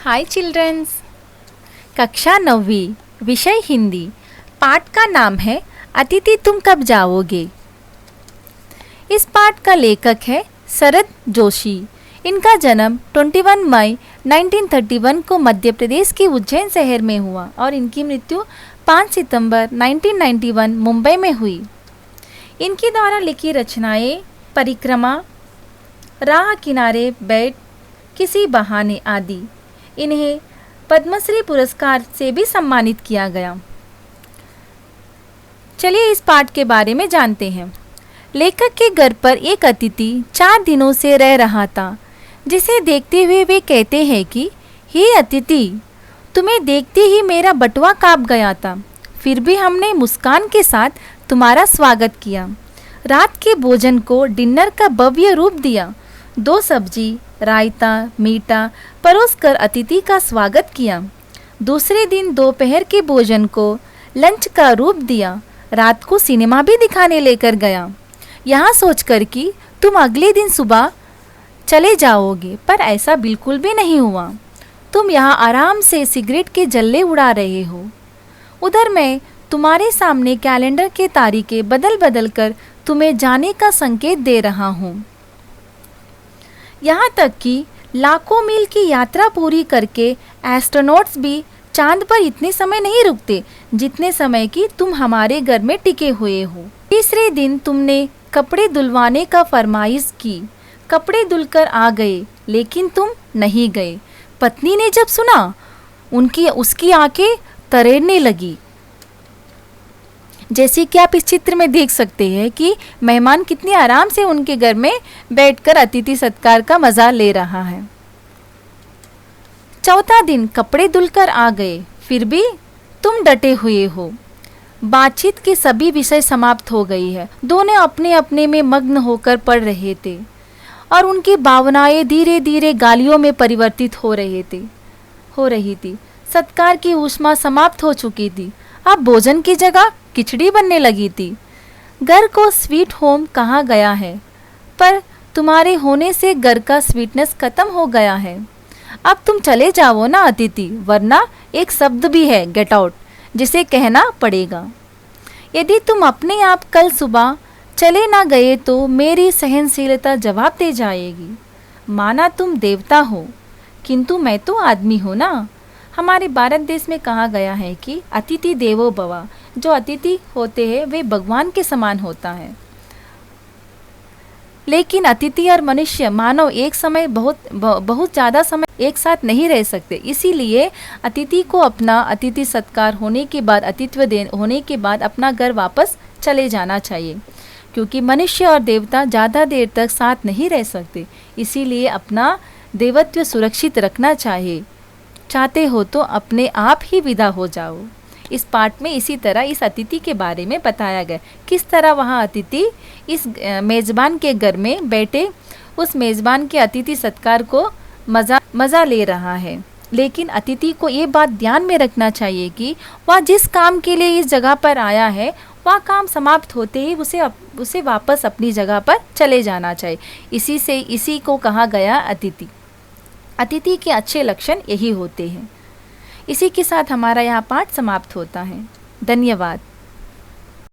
हाय children's. कक्षा 9वीं, विषय हिंदी। पाठ का नाम है अतिथि तुम कब जाओगे। इस पाठ का लेखक है शरद जोशी। इनका जन्म 21 मई 1931 को मध्य प्रदेश के उज्जैन शहर में हुआ और इनकी मृत्यु 5 सितंबर 1991 मुंबई में हुई। इनके द्वारा लिखी रचनाएं परिक्रमा, राह किनारे बैठ, किसी बहाने आदि। इन्हें पद्मश्री पुरस्कार से भी सम्मानित किया गया। चलिए इस पाठ के बारे में जानते हैं। लेखक के घर पर एक अतिथि 4 दिनों से रह रहा था, जिसे देखते हुए वे कहते हैं कि हे अतिथि, तुम्हें देखते ही मेरा बटुआ कांप गया था, फिर भी हमने मुस्कान के साथ तुम्हारा स्वागत किया। रात के भोजन को डिनर का भव्य रूप दिया। 2 सब्जी, रायता, मीठा परोसकर अतिथि का स्वागत किया। दूसरे दिन दोपहर के भोजन को लंच का रूप दिया। रात को सिनेमा भी दिखाने लेकर गया, यहाँ सोचकर कि तुम अगले दिन सुबह चले जाओगे, पर ऐसा बिल्कुल भी नहीं हुआ। तुम यहाँ आराम से सिगरेट के जल्ले उड़ा रहे हो। उधर मैं तुम्हारे सामने कैलेंडर के तारीखें बदल बदल कर तुम्हें जाने का संकेत दे रहा हूँ। यहाँ तक कि लाखों मील की यात्रा पूरी करके एस्ट्रोनॉट्स भी चांद पर इतने समय नहीं रुकते जितने समय की तुम हमारे घर में टिके हुए हो। तीसरे दिन तुमने कपड़े धुलवाने का फरमाइश की। कपड़े धुलकर आ गए, लेकिन तुम नहीं गए। पत्नी ने जब सुना, उसकी आंखें तरेरने लगी। जैसे कि आप इस चित्र में देख सकते हैं कि मेहमान कितनी आराम से उनके घर में बैठकर अतिथि सत्कार का मजा ले रहा है। चौथा दिन कपड़े धुलकर आ गए, फिर भी तुम डटे हुए हो। बातचीत के सभी विषय समाप्त हो गई है। दोनों अपने अपने में मग्न होकर पढ़ रहे थे और उनकी भावनाएं धीरे धीरे गालियों में परिवर्तित हो रही थी। सत्कार की ऊष्मा समाप्त हो चुकी थी। अब भोजन की जगह खिचड़ी बनने लगी थी। घर को स्वीट होम कहा गया है, पर तुम्हारे होने से घर का स्वीटनेस खत्म हो गया है। अब तुम चले जाओ ना अतिथि, वरना एक शब्द भी है, गेट आउट, जिसे कहना पड़ेगा। यदि तुम अपने आप कल सुबह चले ना गए तो मेरी सहनशीलता जवाब दे जाएगी। माना तुम देवता हो, किंतु मैं तो आदमी हूँ ना। हमारे भारत देश में कहा गया है कि अतिथि देवो भव। जो अतिथि होते हैं वे भगवान के समान होता है। लेकिन अतिथि और मनुष्य मानव एक समय बहुत ज़्यादा समय एक साथ नहीं रह सकते। इसीलिए अतिथि को अपना अतिथि सत्कार होने के बाद, अतिथ्य होने के बाद अपना घर वापस चले जाना चाहिए, क्योंकि मनुष्य और देवता ज़्यादा देर तक साथ नहीं रह सकते। इसीलिए अपना देवत्व सुरक्षित रखना चाहिए। चाहते हो तो अपने आप ही विदा हो जाओ। इस पाठ में इसी तरह इस अतिथि के बारे में बताया गया, किस तरह वहाँ अतिथि इस मेज़बान के घर में बैठे उस मेज़बान के अतिथि सत्कार को मज़ा ले रहा है। लेकिन अतिथि को ये बात ध्यान में रखना चाहिए कि वह जिस काम के लिए इस जगह पर आया है, वह काम समाप्त होते ही उसे वापस अपनी जगह पर चले जाना चाहिए। इसी को कहा गया अतिथि। अतिथि के अच्छे लक्षण यही होते हैं। इसी के साथ हमारा यहाँ पाठ समाप्त होता है। धन्यवाद।